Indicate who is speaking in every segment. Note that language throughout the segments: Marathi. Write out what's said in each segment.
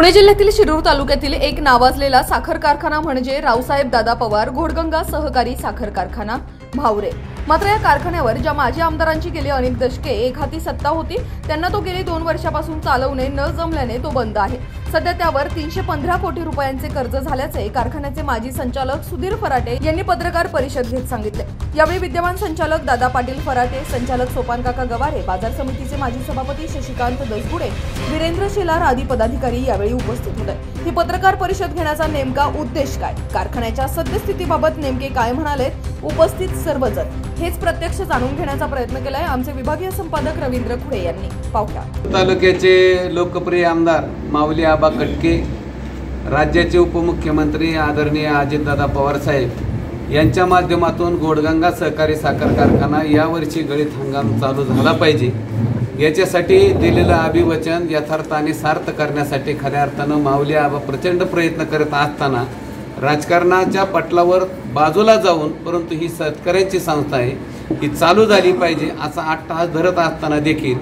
Speaker 1: पुणे जिल्ह्यातील शिरूर तालुक्यातील एक नावाजलेला साखर कारखाना म्हणजे रावसाहेब दादा पवार घोडगंगा सहकारी साखर कारखाना भावरे। मात्र या कारखान्यावर ज्या माजी आमदारांची गेली अनेक दशके एक हाती सत्ता होती त्यांना तो गेली 2 वर्षापासून चालवणे न जमल्याने तो बंद आहे। सध्या त्यावर 315 कोटी रुपयांचे कर्ज झाल्याचे कारखान्याचे माजी संचालक सुधीर फराटे यांनी पत्रकार परिषद घेत सांगितले। यावेळी विद्यमान संचालक दादा पाटील फराटे, संचालक सोपानकाका गवारे, बाजार समितीचे माजी सभापती शशिकांत दसगुडे, वीरेंद्र शेलार आदी पदाधिकारी यावेळी उपस्थित होते। ही पत्रकार परिषद घेण्याचा नेमका उद्देश काय, कारखान्याच्या सद्यस्थितीबाबत नेमके काय म्हणाले उपस्थित सर्वजण हेच प्रत्यक्ष जाणून घेण्याचा प्रयत्न केलाय आमचे विभागीय संपादक रवींद्र खुडे यांनी। पाहुया।
Speaker 2: तालुक्याचे लोकप्रिय आमदार माऊली आबा कटके, राज्याचे उपमुख्यमंत्री आदरणीय अजितदादा पवार साहेब यांच्या माध्यमातून घोडगंगा सहकारी साखर कारखाना यावर्षी गळीत हंगाम चालू झाला पाहिजे याच्यासाठी दिलेलं अभिवचन यथार्थाने सार्थ करण्यासाठी खऱ्या अर्थानं माऊली आबा प्रचंड प्रयत्न करत असताना राजकारणाच्या पटलावर बाजूला जाऊन परंतु ही शेतकऱ्यांची संस्था आहे ही चालू झाली पाहिजे असा अट्टहास धरत असताना देखील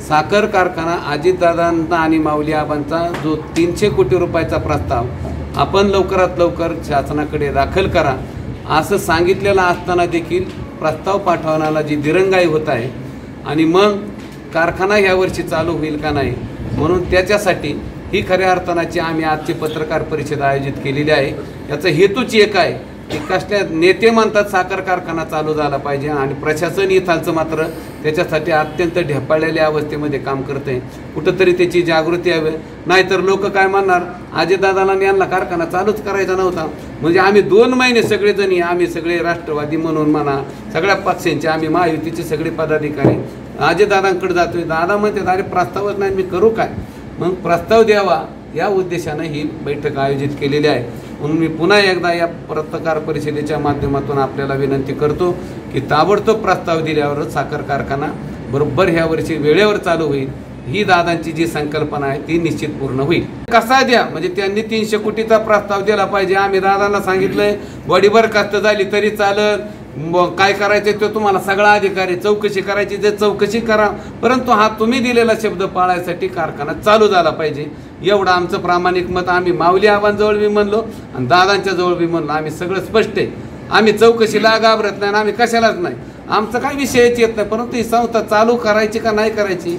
Speaker 2: साखर कारखाना अजितदादांचा आणि माऊली आबांचा जो 300 कोटी रुपयाचा प्रस्ताव आपण लवकरात लवकर शासनाकडे दाखल करा असं सांगितलेलं असताना देखील प्रस्ताव पाठवण्याला जी दिरंगाई होत आहे आणि मग कारखाना यावर्षी चालू होईल का नाही म्हणून त्याच्यासाठी ही खऱ्या अर्थानाची आम्ही आजची पत्रकार परिषद आयोजित केलेली आहे। याचा हेतूच एक आहे की कसल्या नेते म्हणतात साखर कारखाना चालू झाला पाहिजे आणि प्रशासन इथालचं मात्र त्याच्यासाठी अत्यंत ढेपाळलेल्या अवस्थेमध्ये काम करते। कुठंतरी त्याची जागृती यावी, नाहीतर लोक काय म्हणणार अजितदादांना यांना कारखाना चालूच करायचा नव्हता म्हणजे आम्ही 2 महिने सगळेजणी आम्ही सगळे राष्ट्रवादी म्हणून म्हणा सगळ्या पक्षांचे आम्ही महायुतीचे सगळे पदाधिकारी अजितदादांकडे जातोय। दादा म्हणतात अरे प्रस्तावच नाही मी करू काय, मग प्रस्ताव द्यावा या उद्देशाने ही बैठक आयोजित केलेली आहे। म्हणून मी पुन्हा एकदा या पत्रकार परिषदेच्या माध्यमातून आपल्याला विनंती करतो की ताबडतोब प्रस्ताव दिल्यावरच साखर कारखाना बरोबर ह्या वर्षी वेळेवर चालू होईल। ही दादांची जी संकल्पना आहे ती निश्चित पूर्ण होईल। कसा द्या म्हणजे त्यांनी 300 कोटीचा प्रस्ताव दिला पाहिजे। आम्ही दादांना सांगितलंय बडीभर कष्ट झाली तरी चालत, काय करायचे तो तुम्हाला सगळा अधिकार आहे, चौकशी करायची ते चौकशी करा, परंतु हा तुम्ही दिलेला शब्द पाळायसाठी कारखाना चालू झाला पाहिजे एवढं आमचं प्रामाणिक मत आम्ही माऊली आबांजवळ बी म्हणलो आणि दादांच्या जवळ बी म्हणलो। आम्ही सगळं स्पष्ट आहे, आम्ही चौकशीला घाबरत नाही, आम्ही कशालाच नाही, आमचं काही विषयच येत नाही, परंतु ही संस्था चालू करायची का नाही करायची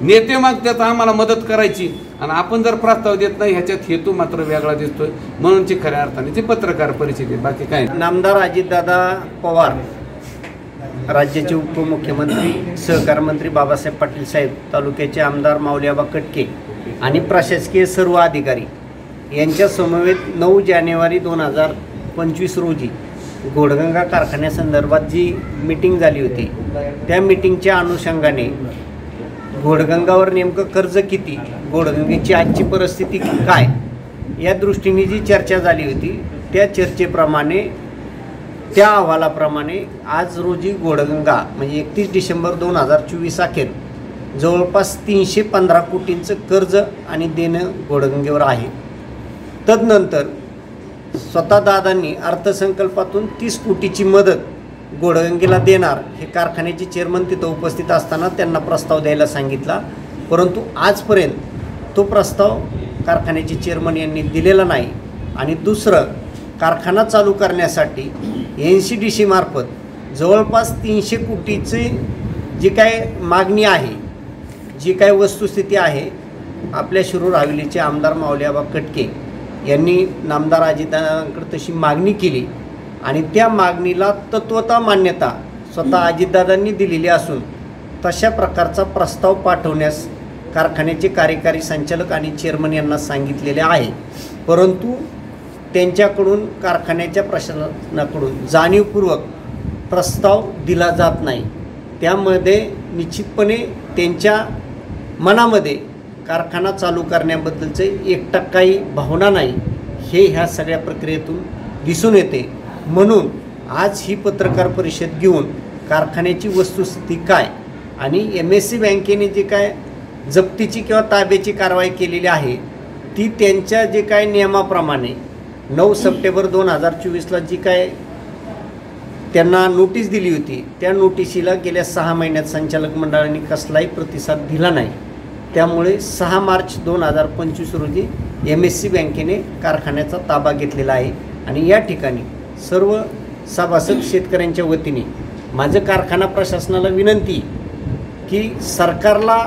Speaker 2: नेते मग त्यात आम्हाला मदत करायची आणि आपण जर प्रस्ताव देत नाही ह्याच्यात हेतू मात्र वेगळा दिसतोय म्हणूनची खऱ्या अर्थाने ती पत्रकार परिषद आहे, बाकी काय।
Speaker 3: नामदार अजितदादा पवार, राज्याचे उपमुख्यमंत्री सहकार मंत्री बाबासाहेब पाटील साहेब, तालुक्याचे आमदार माऊली आबा कटके आणि प्रशासकीय सर्व अधिकारी यांच्या समवेत 9 जानेवारी 2025 रोजी घोडगंगा कारखान्यासंदर्भात जी मीटिंग झाली होती त्या मीटिंगच्या अनुषंगाने घोडगंगावर नेमकं कर्ज किती, घोडगंगेची आजची परिस्थिती काय या दृष्टीने जी चर्चा झाली होती त्या चर्चेप्रमाणे त्या अहवालाप्रमाणे आज रोजी घोडगंगा म्हणजे 31 डिसेंबर 2024 अखेर जवळपास 315 कोटींचं कर्ज आणि देणं घोडगंगेवर आहे। तदनंतर स्वतः दादांनी अर्थसंकल्पातून 30 कोटीची मदत घोडगंगेला देणार हे कारखान्याचे चेअरमन तिथं उपस्थित असताना त्यांना प्रस्ताव द्यायला सांगितला, परंतु आजपर्यंत तो प्रस्ताव कारखान्याचे चेअरमन यांनी दिलेला नाही। आणि दुसरं कारखाना चालू करण्यासाठी NCDC मार्फत जवळपास 300 कोटीची जी काय मागणी आहे, जी काय वस्तुस्थिती आहे, आपल्या शिरूर हवेलीचे आमदार माऊली आबा कटके यांनी नामदार अजितदादांकडे तशी मागणी केली आणि त्या मागणीला तत्वता मान्यता स्वतः अजितदादांनी दिलेली असून तशा प्रकारचा प्रस्ताव पाठवण्यास कारखान्याचे कार्यकारी संचालक आणि चेअरमन यांना सांगितलेले आहे, परंतु त्यांच्याकडून कारखान्याच्या प्रशासनाकडून जाणीवपूर्वक प्रस्ताव दिला जात नाही। त्यामध्ये निश्चितपणे त्यांच्या मनामध्ये कारखाना चालू करण्याबद्दलचे 1% भावना नाही हे ह्या सगळ्या प्रक्रियेतून दिसून येते। म्हणून आज ही पत्रकार परिषद घेऊन कारखान्याची वस्तुस्थिती काय आणि MSC बँकेने जे काय जप्तीची किंवा ताब्याची कारवाई केलेली आहे ती त्यांच्या जे काय नियमाप्रमाणे 9 सप्टेंबर 2024ला जी काय त्यांना नोटीस दिली होती त्या नोटिशीला गेल्या 6 महिन्यात संचालक मंडळाने कसलाही प्रतिसाद दिला नाही। त्यामुळे 6 मार्च 2025 रोजी MSC बँकेने कारखान्याचा ताबा घेतलेला आहे आणि या ठिकाणी सर्व सभासद शेतकऱ्यांच्या वतीने माझं कारखाना प्रशासनाला विनंती की सरकारला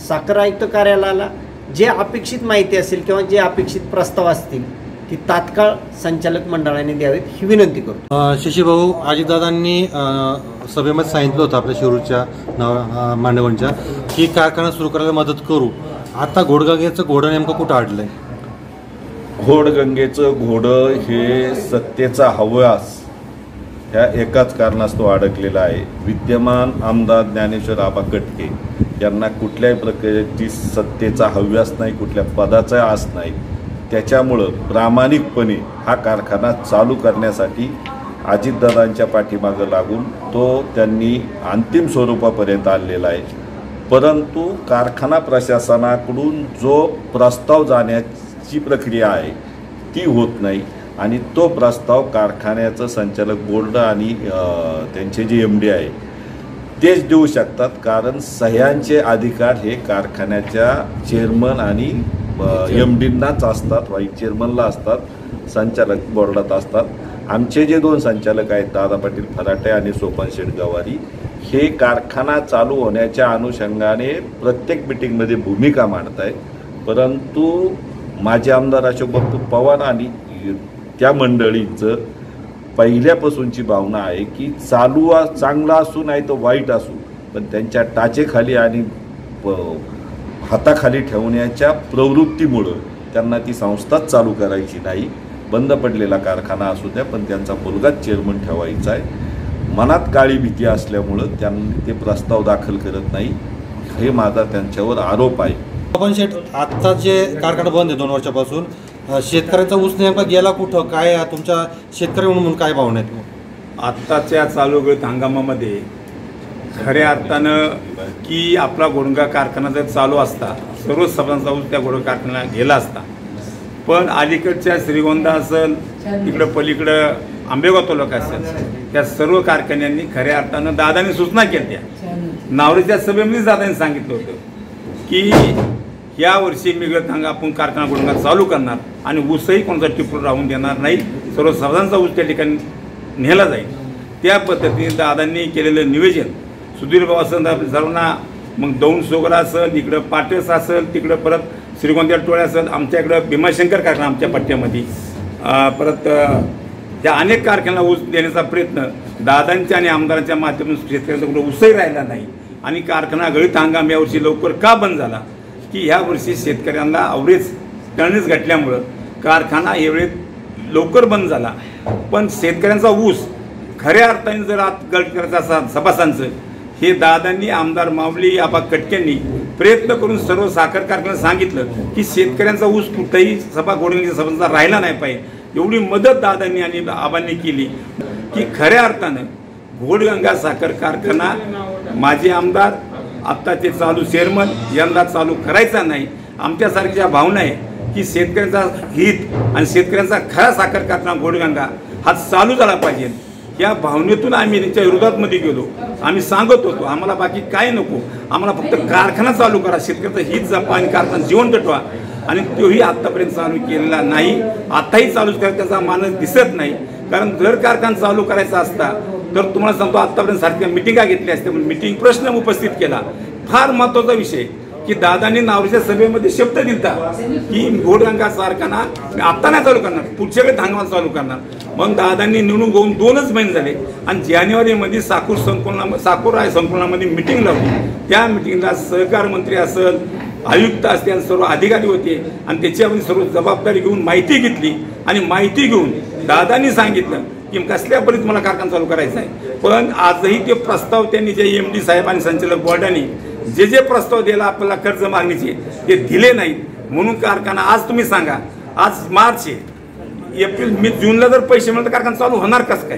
Speaker 3: साखर आयुक्त कार्यालयाला जे अपेक्षित माहिती असेल किंवा जे अपेक्षित प्रस्ताव असतील ती तात्काळ संचालक मंडळाने द्यावेत ही विनंती करतो.
Speaker 4: शशीभाऊ, अजितदादांनी सभेमध्ये सांगितलं होतं आपल्या शिरूरच्या मांडवणच्या की कारखाना सुरू करायला मदत करू. आता घोडगंगेचं घोडं नेमकं कुठं अडलंय?
Speaker 5: घोडगंगेचं घोडं हे सत्तेचा हव्यास ह्या एकाच कारणास्तव अडकलेला आहे. विद्यमान आमदार ज्ञानेश्वर आबा कटके यांना कुठल्याही प्रकारची सत्तेचा हव्यास नाही, कुठल्या पदाचा आस नाही. त्याच्यामुळं प्रामाणिकपणे हा कारखाना चालू करण्यासाठी अजितदादांच्या पाठीमागं लागून तो त्यांनी अंतिम स्वरूपापर्यंत आणलेला आहे. परंतु कारखाना प्रशासनाकडून जो प्रस्ताव जाण्याची प्रक्रिया आहे ती होत नाही आणि तो प्रस्ताव कारखान्याचं संचालक बोर्ड आणि त्यांचे जे MD आहे तेच देऊ शकतात. कारण सह्यांचे अधिकार हे कारखान्याच्या चेअरमन आणि MDंनाच असतात, व्हाईस चेअरमनला असतात, संचालक बोर्डात असतात. आमचे जे 2 संचालक आहेत दादा पाटील फराटे आणि सोपान शेठ गवारी हे कारखाना चालू होण्याच्या अनुषंगाने प्रत्येक मिटिंगमध्ये भूमिका मांडत आहेत. परंतु माजी आमदार अशोक बापू पवार आणि त्या मंडळींचं पहिल्यापासूनची भावना आहे की चालू चांगला असू नाही तर वाईट असू, पण त्यांच्या टाचेखाली आणि हाताखाली ठेवण्याच्या प्रवृत्तीमुळं त्यांना ती संस्थाच चालू करायची नाही. बंद पडलेला कारखाना असू द्या पण त्यांचा मुलगाच चेअरमन ठेवायचा आहे. मनात काळी भीती असल्यामुळं त्यांनी ते प्रस्ताव दाखल करत नाही, हे माझा त्यांच्यावर आरोप आहे.
Speaker 4: आपण शेठ, आत्ता जे कारखाना बंद आहे 2 वर्षापासून, शेतकऱ्यांचा ऊस नेमका गेला कुठं? काय तुमच्या शेतकरी म्हणून काय भावना आहेत?
Speaker 6: आत्ताच्या चालू हंगामामध्ये खऱ्या अर्थानं की आपला घोडगा कारखाना जर चालू असता सर्व सभांचा ऊस त्या घोडगा कारखान्याला गेला असता. पण अलीकडच्या श्रीगोंदा असेल, तिकडं पलीकडं आंबेगाव तालुका असेल, त्या सर्व कारखान्यांनी खऱ्या अर्थानं दादांनी सूचना केल्या. नावरेच्या सभेमध्येच दादांनी सांगितलं होतं की या वर्षी मिगळत आपण कारखाना घोडगा चालू करणार आणि ऊसही कोणाचा टिपून राहून देणार नाही, सर्व सभांचा ऊस त्या ठिकाणी नेला जाईल. त्या पद्धतीने दादांनी केलेलं नियोजन सुधीर भाऊ असेल, सर्वांना मग दौंड सोगरा असेल, इकडं पाटस असेल, तिकडं परत श्रीगोंदा टोळे असेल, आमच्या इकडं भीमाशंकर कारखाना आमच्या पट्ट्यामध्ये, परत त्या अनेक कारखान्याला ऊस देण्याचा प्रयत्न दादांच्या आणि आमदारांच्या माध्यमातून शेतकऱ्यांचा कुठं ऊसही राहिला नाही. आणि कारखाना गळीत हंगाम यावर्षी लवकर का बंद झाला की ह्या वर्षी शेतकऱ्यांना अवरेज टर्नेज घटल्यामुळं कारखाना यावेळी लवकर बंद झाला. पण शेतकऱ्यांचा ऊस खऱ्या अर्थाने जर आत गळीत करायचा असा सभासांचं हे दादांनी आमदार माऊली आबा कटकेंनी प्रयत्न करून सर्व साखर कारखान्याला सांगितलं की शेतकऱ्यांचा ऊस कुठेही सभा घोडगंगेच्या सभांचा राहिला नाही पाहिजे. एवढी मदत दादांनी आणि आबांनी केली की खऱ्या अर्थानं घोडगंगा साखर कारखाना माजी आमदार आत्ताचे चालू चेअरमन यंदा चालू करायचा नाही. आमच्यासारख्या भावना आहे की शेतकऱ्यांचा हित आणि शेतकऱ्यांचा खरा साखर कारखाना घोडगंगा हा चालू झाला पाहिजे. या भावनेतून आम्ही त्यांच्या विरोधामध्ये गेलो. आम्ही सांगत होतो आम्हाला बाकी काय नको, आम्हाला फक्त कारखाना चालू करा, शेतकऱ्याचं हित जपा आणि कारखाना जिवंत ठेवा. आणि तोही आत्तापर्यंत चालू केलेला नाही. आताही चालू त्याचा मानस दिसत नाही. कारण जर कारखाना चालू करायचा असता तर तुम्हाला सांगतो आत्तापर्यंत सारख्या मिटिंगा घेतल्या असत्या. पण मिटिंग प्रश्न उपस्थित केला. फार महत्त्वाचा विषय की दादांनी नावरीच्या सभेमध्ये शब्द दिलता की घोडगंगा कारखाना आत्ता नाही चालू करणार, पुढच्या वेळेस हंगामात चालू करणार. मग दादांनी निवडून होऊन 2च महिने झाले आणि जानेवारीमध्ये साकूर संकुलामध्ये मिटिंग लावली. त्या मिटिंगला सहकार मंत्री असेल, आयुक्त असतील, सर्व अधिकारी होते आणि त्याच्यामध्ये सर्व जबाबदारी घेऊन माहिती घेतली आणि माहिती घेऊन दादांनी सांगितलं की कसल्या पद्धतीत मला कारखाना चालू करायचा आहे. पण आजही ते प्रस्ताव त्यांनी जे MD साहेब आणि संचालक बोर्डाने जे प्रस्ताव दिला आपल्याला कर्ज मागणीचे ते दिले नाहीत. म्हणून कारखाना आज तुम्ही सांगा, आज मार्च आहे, एप्रिल मे जूनला जर पैसे मिळाले तर कारखाना चालू होणार कसं काय?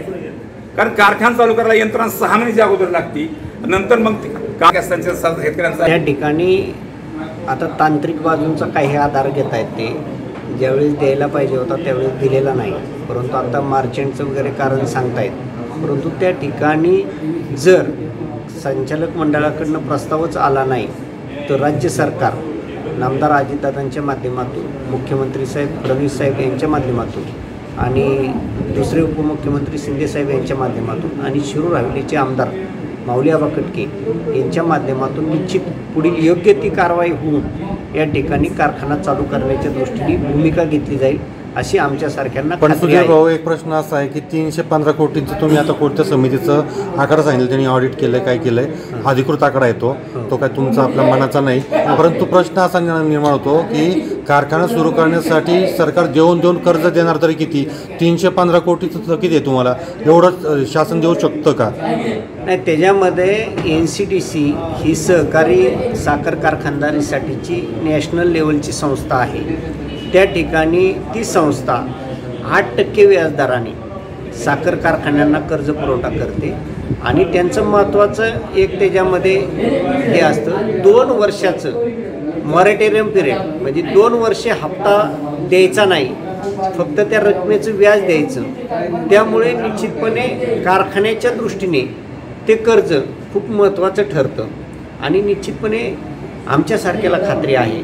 Speaker 6: कारण कारखाना चालू करायला यंत्रणा 6 महिन्याच्या अगोदर लागते. नंतर मग शेतकऱ्यांचा
Speaker 3: या ठिकाणी आता तांत्रिक बाजूंचा काही आधार घेत आहेत. ते ज्यावेळेस द्यायला पाहिजे होता त्यावेळेस दिलेला नाही. परंतु आता मार्चंटचं वगैरे कारण सांगतायत. परंतु त्या ठिकाणी जर संचालक मंडळाकडनं प्रस्तावच आला नाही तर राज्य सरकार नामदार अजितदादांच्या माध्यमातून, मुख्यमंत्री साहेब फडणवीस साहेब यांच्या माध्यमातून आणि दुसरे उपमुख्यमंत्री शिंदे साहेब यांच्या माध्यमातून आणि शिरूर हवेलीचे आमदार माऊली आबा कटके यांच्या माध्यमातून निश्चित पुढील योग्य ती कारवाई होऊन या ठिकाणी कारखाना चालू करण्याच्या दृष्टीने भूमिका घेतली जाईल अशी आमच्यासारख्यांना
Speaker 4: पण
Speaker 3: खात्री
Speaker 4: सुधीर
Speaker 3: आहे.
Speaker 4: भाऊ, एक प्रश्न असा आहे की 315 कोटींचं तुम्ही आता कोणत्या समितीचं आकडा सांगितलं, त्यांनी ऑडिट केलंय, काय केलंय, अधिकृत आकडा येतो तो काय तुमचा आपल्या मनाचा नाही. परंतु प्रश्न असा निर्माण होतो की कारखाना सुरू करण्यासाठी सरकार देऊन कर्ज देणार तरी किती? 315 कोटीचं किती आहे तुम्हाला? एवढंच शासन देऊ शकतं का?
Speaker 3: नाही, त्याच्यामध्ये NCDC ही सहकारी साखर कारखानदारीसाठीची नॅशनल लेवलची संस्था आहे. त्या ठिकाणी ती संस्था 8% व्याजदराने साखर कारखान्यांना कर्ज पुरवठा करते आणि त्यांचं महत्त्वाचं एक त्याच्यामध्ये हे असतं 2 वर्षाचं मॉरेटोरियम पिरियड, म्हणजे 2 वर्षे हप्ता द्यायचा नाही, फक्त त्या रकमेचं व्याज द्यायचं. त्यामुळे निश्चितपणे कारखान्याच्या दृष्टीने ते कर्ज खूप महत्त्वाचं ठरतं आणि निश्चितपणे आमच्यासारख्याला खात्री आहे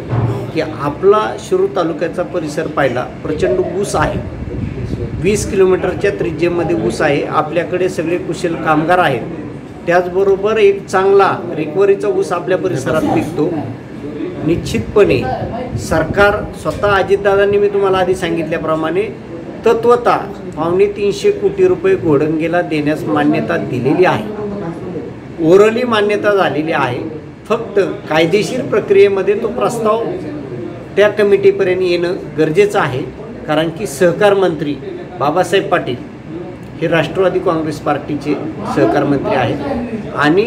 Speaker 3: की आपला शिरूर तालुक्याचा परिसर पाहिला प्रचंड ऊस आहे. 20 किलोमीटरच्या त्रिज्येमध्ये ऊस आहे. आपल्याकडे सगळे कुशल कामगार आहेत. त्याचबरोबर एक चांगला रिकव्हरीचा ऊस आपल्या परिसरात पिकतो. निश्चितपणे सरकार स्वतः अजितदादांनी मी तुम्हाला आधी सांगितल्याप्रमाणे तत्वतः 350 कोटी रुपये घोडंगेला देण्यास मान्यता दिलेली आहे. ओरली मान्यता झालेली आहे. फक्त कायदेशीर प्रक्रियेमध्ये तो प्रस्ताव त्या कमिटीपर्यंत येणं गरजेचं आहे. कारण की सहकार मंत्री बाबासाहेब पाटील हे राष्ट्रवादी काँग्रेस पार्टीचे सहकार मंत्री आहेत आणि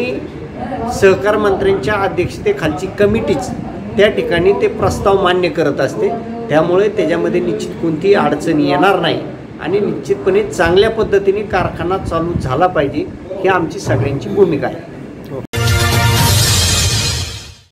Speaker 3: सहकार मंत्र्यांच्या अध्यक्षतेखालची कमिटीच त्या ठिकाणी ते प्रस्ताव मान्य करत असते. त्यामुळे त्याच्यामध्ये निश्चित कोणतीही अडचण येणार नाही आणि निश्चितपणे चांगल्या पद्धतीने कारखाना चालू झाला पाहिजे ही आमची सगळ्यांची भूमिका आहे.